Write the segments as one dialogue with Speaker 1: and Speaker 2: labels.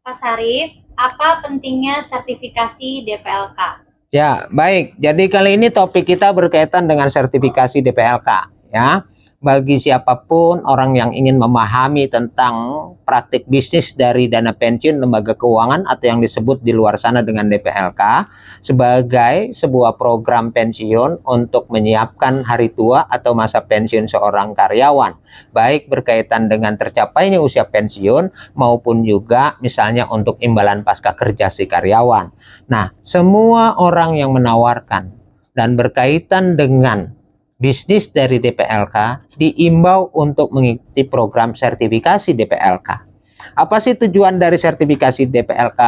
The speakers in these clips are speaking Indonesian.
Speaker 1: Pak Sarif, apa pentingnya sertifikasi DPLK?
Speaker 2: Ya, baik. Jadi kali ini topik kita berkaitan dengan sertifikasi DPLK, ya. Bagi siapapun orang yang ingin memahami tentang praktik bisnis dari dana pensiun lembaga keuangan atau yang disebut di luar sana dengan DPLK sebagai sebuah program pensiun untuk menyiapkan hari tua atau masa pensiun seorang karyawan, baik berkaitan dengan tercapainya usia pensiun maupun juga misalnya untuk imbalan pasca kerja si karyawan. Nah, semua orang yang menawarkan dan berkaitan dengan bisnis dari DPLK diimbau untuk mengikuti program sertifikasi DPLK. Apa sih tujuan dari sertifikasi DPLK?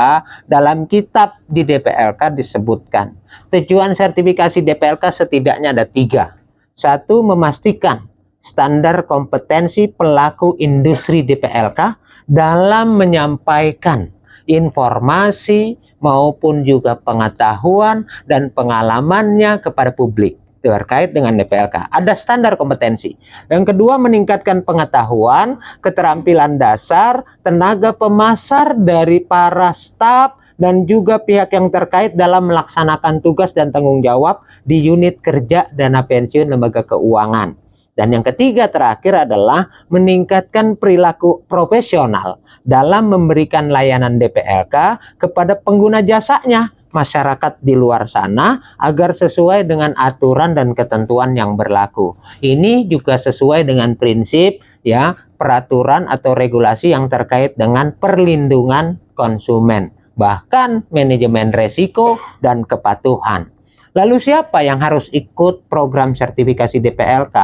Speaker 2: Dalam kitab di DPLK disebutkan tujuan sertifikasi DPLK setidaknya ada 3. 1, memastikan standar kompetensi pelaku industri DPLK dalam menyampaikan informasi maupun juga pengetahuan dan pengalamannya kepada publik terkait dengan DPLK. Ada standar kompetensi. Yang kedua, meningkatkan pengetahuan, keterampilan dasar, tenaga pemasar dari para staf dan juga pihak yang terkait dalam melaksanakan tugas dan tanggung jawab di unit kerja dana pensiun lembaga keuangan. Dan yang ketiga terakhir adalah meningkatkan perilaku profesional dalam memberikan layanan DPLK kepada pengguna jasanya, masyarakat di luar sana, agar sesuai dengan aturan dan ketentuan yang berlaku. Ini juga sesuai dengan prinsip ya peraturan atau regulasi yang terkait dengan perlindungan konsumen, bahkan manajemen resiko dan kepatuhan. Lalu siapa yang harus ikut program sertifikasi DPLK?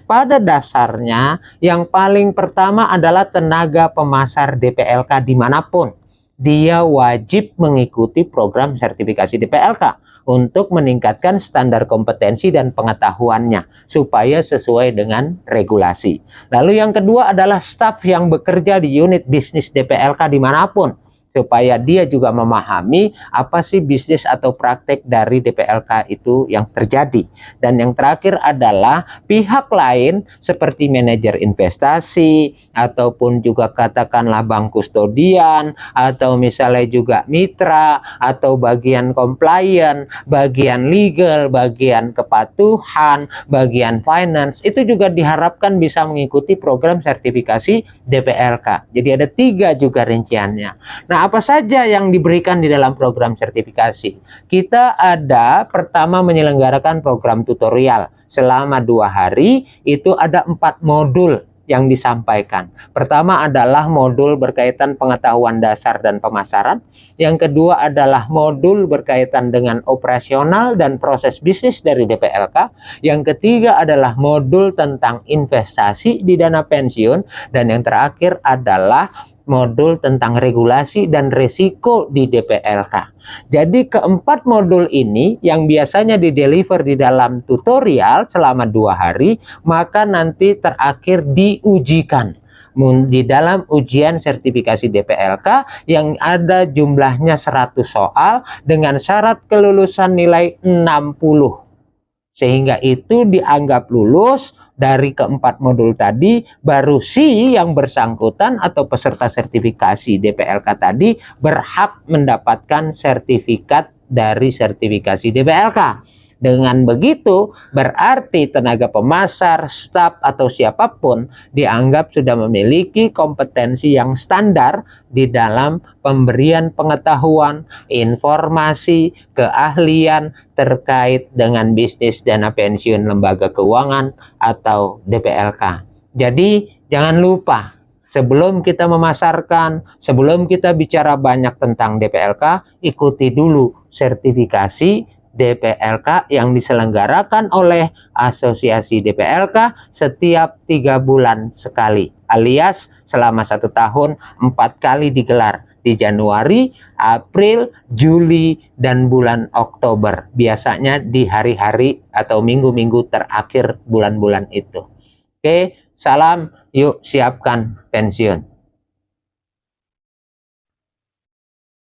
Speaker 2: Pada dasarnya yang paling pertama adalah tenaga pemasar DPLK dimanapun. Dia wajib mengikuti program sertifikasi DPLK untuk meningkatkan standar kompetensi dan pengetahuannya supaya sesuai dengan regulasi. Lalu yang kedua adalah staf yang bekerja di unit bisnis DPLK dimanapun, supaya dia juga memahami apa sih bisnis atau praktek dari DPLK itu yang terjadi. Dan yang terakhir adalah pihak lain seperti manajer investasi ataupun juga katakanlah bank kustodian atau misalnya juga mitra atau bagian compliance, bagian legal, bagian kepatuhan, bagian finance, itu juga diharapkan bisa mengikuti program sertifikasi DPLK. Jadi ada 3 juga rinciannya. Nah, apa saja yang diberikan di dalam program sertifikasi? Kita ada pertama menyelenggarakan program tutorial selama 2 hari, itu ada 4 modul yang disampaikan. Pertama adalah modul berkaitan pengetahuan dasar dan pemasaran. Yang kedua adalah modul berkaitan dengan operasional dan proses bisnis dari DPLK. Yang ketiga adalah modul tentang investasi di dana pensiun. Dan yang terakhir adalah modul tentang regulasi dan resiko di DPLK. Jadi keempat modul ini yang biasanya dideliver di dalam tutorial selama 2 hari, maka nanti terakhir diujikan di dalam ujian sertifikasi DPLK yang ada jumlahnya 100 soal dengan syarat kelulusan nilai 60. Sehingga itu dianggap lulus. Dari keempat modul tadi, baru si yang bersangkutan atau peserta sertifikasi DPLK tadi berhak mendapatkan sertifikat dari sertifikasi DPLK. Dengan begitu, berarti tenaga pemasar, staf, atau siapapun dianggap sudah memiliki kompetensi yang standar di dalam pemberian pengetahuan, informasi, keahlian terkait dengan bisnis dana pensiun lembaga keuangan atau DPLK. Jadi, jangan lupa, sebelum kita memasarkan, sebelum kita bicara banyak tentang DPLK, ikuti dulu sertifikasi DPLK yang diselenggarakan oleh Asosiasi DPLK setiap 3 bulan sekali, alias selama 1 tahun 4 kali digelar di Januari, April, Juli, dan bulan Oktober. Biasanya di hari-hari atau minggu-minggu terakhir bulan-bulan itu. Oke, salam, yuk siapkan pensiun.